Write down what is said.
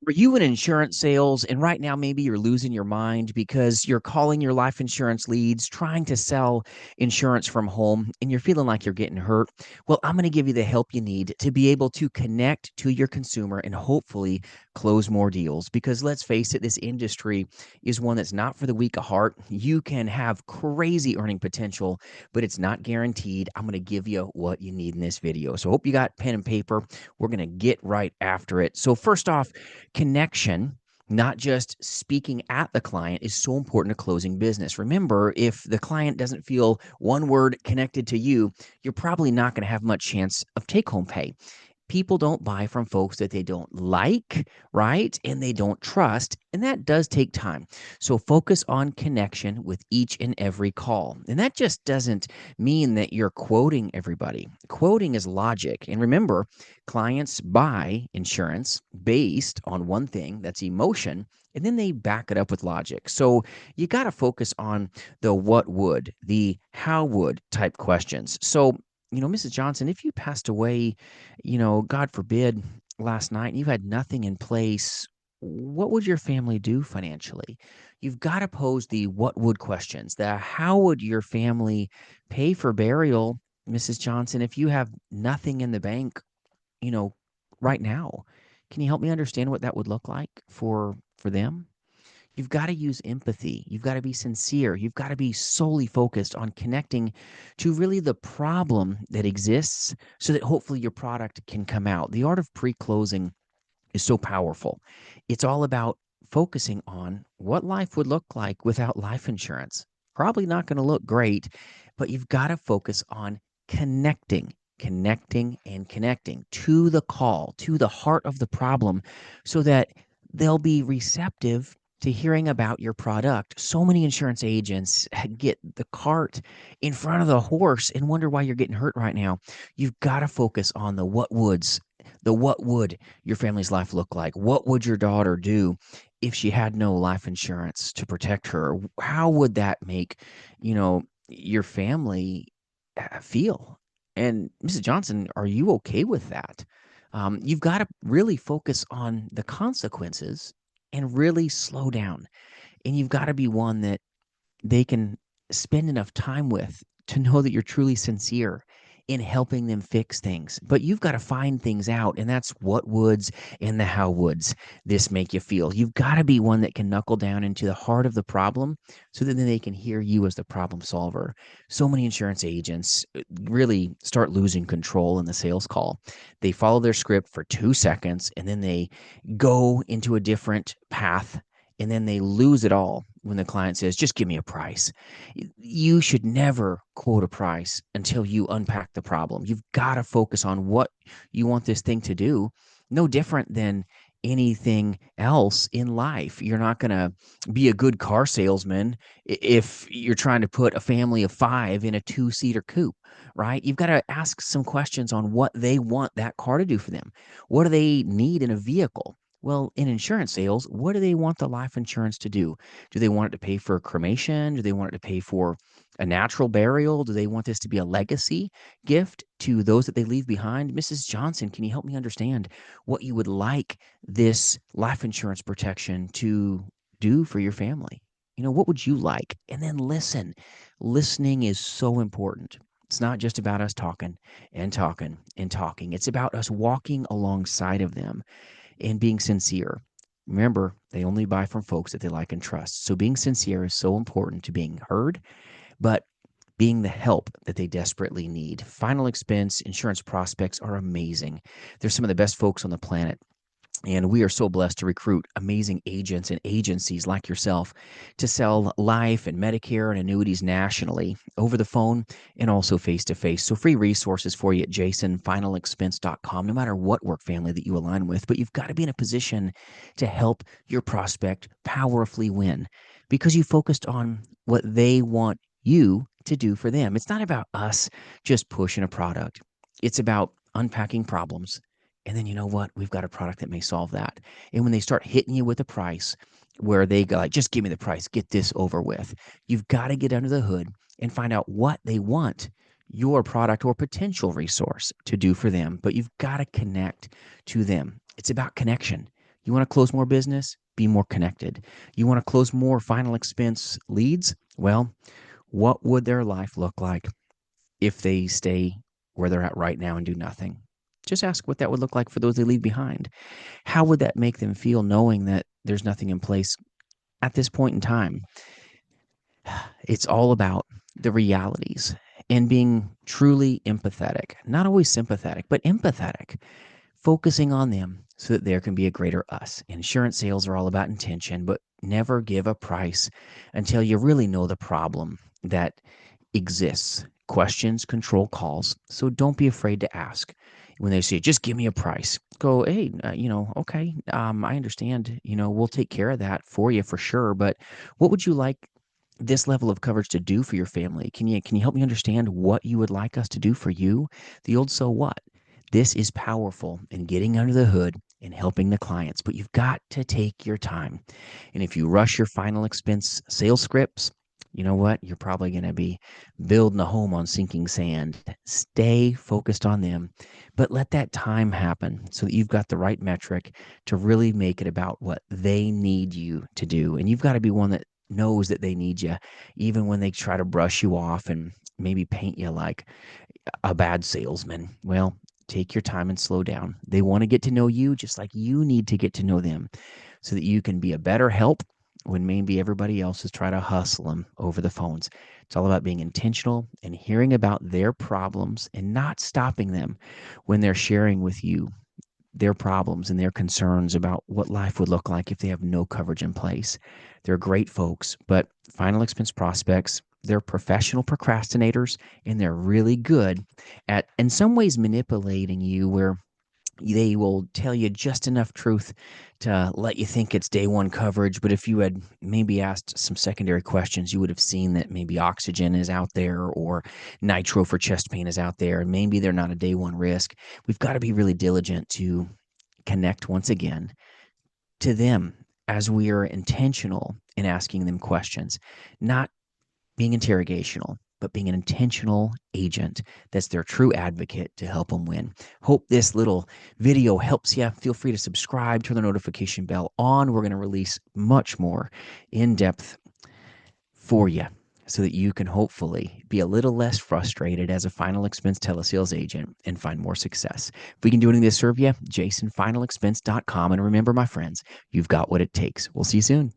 Are you in insurance sales and right now maybe you're losing your mind because you're calling your life insurance leads, trying to sell insurance from home, and you're feeling like you're getting hurt? Well, I'm going to give you the help you need to be able to connect to your consumer and hopefully close more deals. Because let's face it, this industry is one that's not for the weak of heart. You can have crazy earning potential, but it's not guaranteed. I'm going to give you what you need in this video. So, hope you got pen and paper. We're going to get right after it. So, first off, connection, not just speaking at the client, is so important to closing business. Remember, if the client doesn't feel one word connected to you, you're probably not going to have much chance of take home pay. People don't buy from folks that they don't like, right? And they don't trust. And that does take time. So focus on connection with each and every call. And that just doesn't mean that you're quoting everybody. Quoting is logic. And remember, clients buy insurance based on one thing, that's emotion, and then they back it up with logic. So you got to focus on the what would, the how would type questions. So, Mrs. Johnson, if you passed away, God forbid, last night, and you had nothing in place, what would your family do financially? You've got to pose the what would questions. The how would your family pay for burial, Mrs. Johnson, if you have nothing in the bank, you know, right now? Can you help me understand what that would look like for them? You've got to use empathy. You've got to be sincere. You've got to be solely focused on connecting to really the problem that exists so that hopefully your product can come out. The art of pre closing is so powerful. It's all about focusing on what life would look like without life insurance. Probably not going to look great, but you've got to focus on connecting, and connecting to the call, to the heart of the problem, so that they'll be receptive to hearing about your product. So many insurance agents get the cart in front of the horse and wonder why you're getting hurt right now. You've got to focus on the what would's, the what would your family's life look like? What would your daughter do if she had no life insurance to protect her? How would that make, your family feel? And Mrs. Johnson, are you okay with that? You've got to really focus on the consequences and really slow down. And you've got to be one that they can spend enough time with to know that you're truly sincere in helping them fix things. But you've got to find things out, and that's what woods and the how woods this make you feel. You've got to be one that can knuckle down into the heart of the problem so that then they can hear you as the problem solver. So many insurance agents really start losing control in the sales call. They follow their script for 2 seconds and then they go into a different path, and then they lose it all when the client says, just give me a price. You should never quote a price until you unpack the problem. You've got to focus on what you want this thing to do. No different than anything else in life. You're not going to be a good car salesman if you're trying to put a family of five in a two-seater coupe, right? You've got to ask some questions on what they want that car to do for them. What do they need in a vehicle? Well, in insurance sales, what do they want the life insurance to do? Do they want it to pay for cremation? Do they want it to pay for a natural burial? Do they want this to be a legacy gift to those that they leave behind? Mrs. Johnson, can you help me understand what you would like this life insurance protection to do for your family? What would you like? And then listen. Listening is so important. It's not just about us talking and talking and talking. It's about us walking alongside of them and being sincere. Remember, they only buy from folks that they like and trust. So being sincere is so important to being heard, but being the help that they desperately need. Final expense insurance prospects are amazing. They're some of the best folks on the planet. And we are so blessed to recruit amazing agents and agencies like yourself to sell life and Medicare and annuities nationally, over the phone, and also face to face. So, free resources for you at jasonfinalexpense.com, no matter what work family that you align with. But you've got to be in a position to help your prospect powerfully win because you focused on what they want you to do for them. It's not about us just pushing a product, it's about unpacking problems, and then you know what? We've got a product that may solve that. And when they start hitting you with a price where they go like, just give me the price, get this over with. You've got to get under the hood and find out what they want your product or potential resource to do for them. But you've got to connect to them. It's about connection. You want to close more business? Be more connected. You want to close more final expense leads? Well, what would their life look like if they stay where they're at right now and do nothing? Just ask what that would look like for those they leave behind. How would that make them feel knowing that there's nothing in place at this point in time? It's all about the realities and being truly empathetic, not always sympathetic, but empathetic, focusing on them so that there can be a greater us. Insurance sales are all about intention, but never give a price until you really know the problem that exists. Questions control calls, so don't be afraid to ask. When they say, just give me a price, go, hey, okay, I understand, we'll take care of that for you for sure, but what would you like this level of coverage to do for your family? Can you help me understand what you would like us to do for you? The old so what? This is powerful in getting under the hood and helping the clients, but you've got to take your time. And if you rush your final expense sales scripts, you know what? You're probably going to be building a home on sinking sand. Stay focused on them, but let that time happen so that you've got the right metric to really make it about what they need you to do. And you've got to be one that knows that they need you, even when they try to brush you off and maybe paint you like a bad salesman. Well, take your time and slow down. They want to get to know you just like you need to get to know them so that you can be a better help when maybe everybody else is trying to hustle them over the phones. It's all about being intentional and hearing about their problems and not stopping them when they're sharing with you their problems and their concerns about what life would look like if they have no coverage in place. They're great folks, but final expense prospects, they're professional procrastinators, and they're really good at, in some ways, manipulating you where they will tell you just enough truth to let you think it's day one coverage. But if you had maybe asked some secondary questions, you would have seen that maybe oxygen is out there or nitro for chest pain is out there. And maybe they're not a day one risk. We've got to be really diligent to connect once again to them as we are intentional in asking them questions, not being interrogational, but being an intentional agent that's their true advocate to help them win. Hope this little video helps you. Feel free to subscribe, turn the notification bell on. We're going to release much more in depth for you so that you can hopefully be a little less frustrated as a final expense telesales agent and find more success. If we can do anything to serve you, jasonfinalexpense.com. And remember, my friends, you've got what it takes. We'll see you soon.